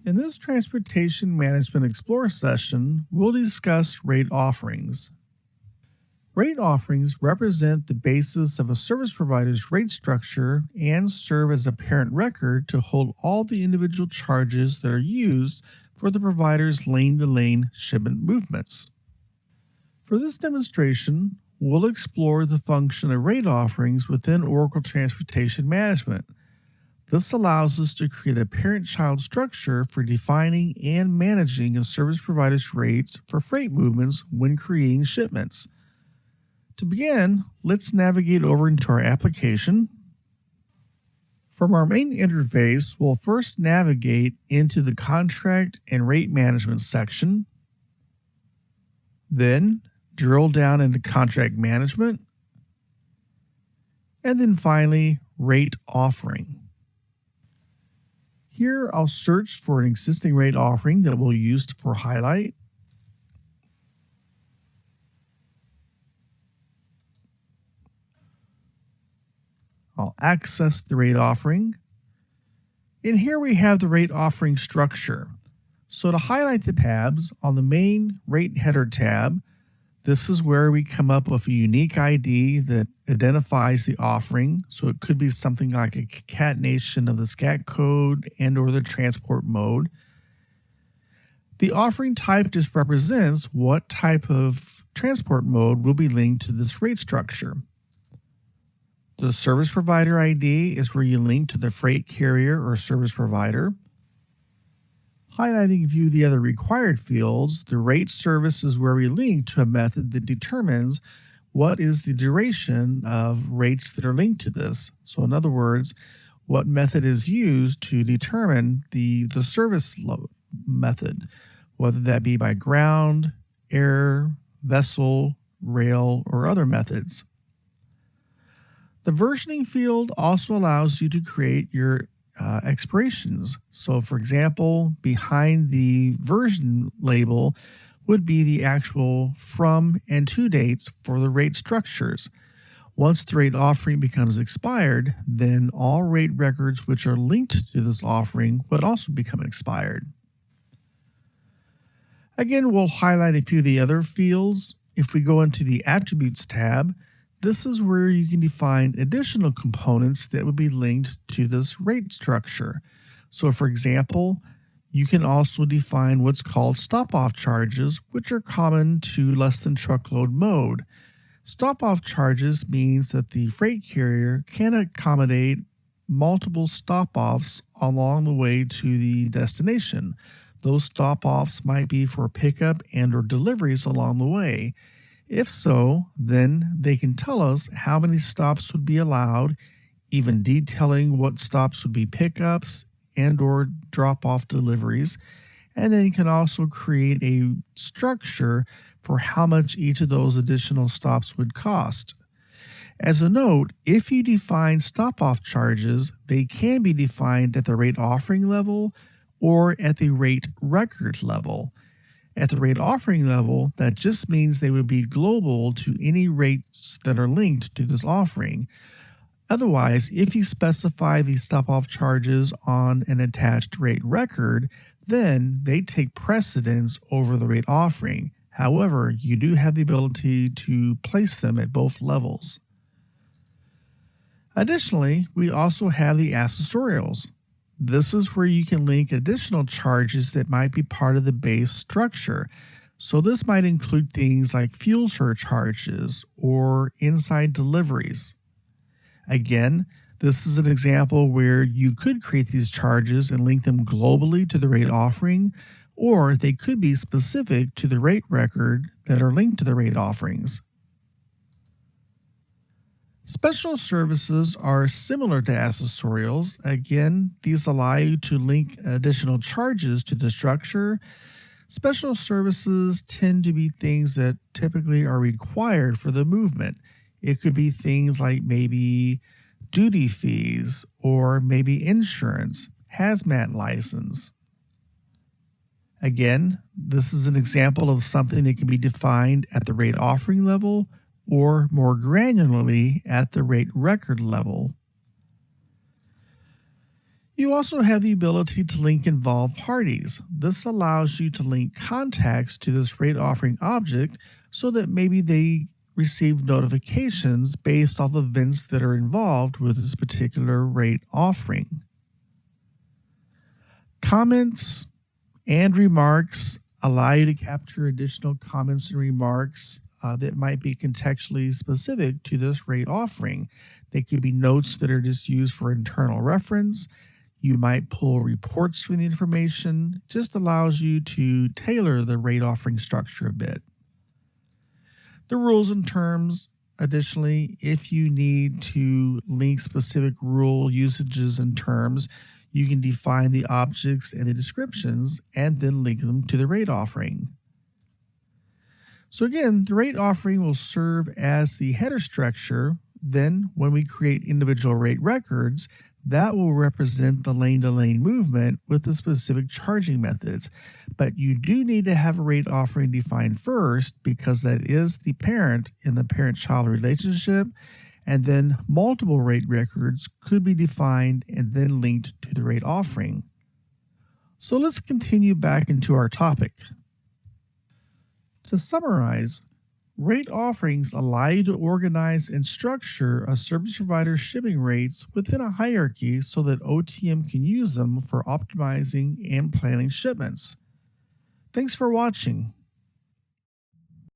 In this Transportation Management Explorer session, we'll discuss rate offerings. Rate offerings represent the basis of a service provider's rate structure and serve as a parent record to hold all the individual charges that are used for the provider's lane-to-lane shipment movements. For this demonstration, we'll explore the function of rate offerings within Oracle Transportation Management. This allows us to create a parent-child structure for defining and managing a service provider's rates for freight movements when creating shipments. To begin, let's navigate over into our application. From our main interface, we'll first navigate into the Contract and Rate Management section. Then, drill down into Contract Management. And then finally, Rate Offering. Here, I'll search for an existing rate offering that we'll use for highlight. I'll access the rate offering. And here we have the rate offering structure. So to highlight the tabs, on the main rate header tab, this is where we come up with a unique ID that identifies the offering. So it could be something like a concatenation of the SCAT code and or the transport mode. The offering type just represents what type of transport mode will be linked to this rate structure. The service provider ID is where you link to the freight carrier or service provider. Highlighting view the other required fields, the rate service is where we link to a method that determines what is the duration of rates that are linked to this. So in other words, what method is used to determine the service method, whether that be by ground, air, vessel, rail, or other methods. The versioning field also allows you to create your expirations. So for example, behind the version label would be the actual from and to dates for the rate structures. Once the rate offering becomes expired, then all rate records which are linked to this offering would also become expired. Again, we'll highlight a few of the other fields. If we go into the Attributes tab, this is where you can define additional components that would be linked to this rate structure. So for example, you can also define what's called stop-off charges, which are common to less than truckload mode. Stop-off charges means that the freight carrier can accommodate multiple stop-offs along the way to the destination. Those stop-offs might be for pickup and or deliveries along the way. If so, then they can tell us how many stops would be allowed, even detailing what stops would be pickups and or drop-off deliveries. And then you can also create a structure for how much each of those additional stops would cost. As a note, if you define stop-off charges, they can be defined at the rate offering level or at the rate record level. At the rate offering level, that just means they would be global to any rates that are linked to this offering. Otherwise, if you specify these stop-off charges on an attached rate record, then they take precedence over the rate offering. However, you do have the ability to place them at both levels. Additionally, we also have the accessorials. This is where you can link additional charges that might be part of the base structure. So this might include things like fuel surcharges or inside deliveries. Again, this is an example where you could create these charges and link them globally to the rate offering, or they could be specific to the rate record that are linked to the rate offerings. Special services are similar to accessorials. Again, these allow you to link additional charges to the structure. Special services tend to be things that typically are required for the movement. It could be things like maybe duty fees or maybe insurance, hazmat license. Again, this is an example of something that can be defined at the rate offering level or more granularly at the rate record level. You also have the ability to link involved parties. This allows you to link contacts to this rate offering object so that maybe they receive notifications based off events that are involved with this particular rate offering. Comments and remarks allow you to capture additional comments and remarks that might be contextually specific to this rate offering. They could be notes that are just used for internal reference. You might pull reports from the information. Just allows you to tailor the rate offering structure a bit. The rules and terms, additionally, if you need to link specific rule usages and terms, you can define the objects and the descriptions and then link them to the rate offering. So again, the rate offering will serve as the header structure. Then when we create individual rate records, that will represent the lane-to-lane movement with the specific charging methods. But you do need to have a rate offering defined first because that is the parent in the parent-child relationship, and then multiple rate records could be defined and then linked to the rate offering. So let's continue back into our topic. To summarize, rate offerings allow you to organize and structure a service provider's shipping rates within a hierarchy so that OTM can use them for optimizing and planning shipments. Thanks for watching.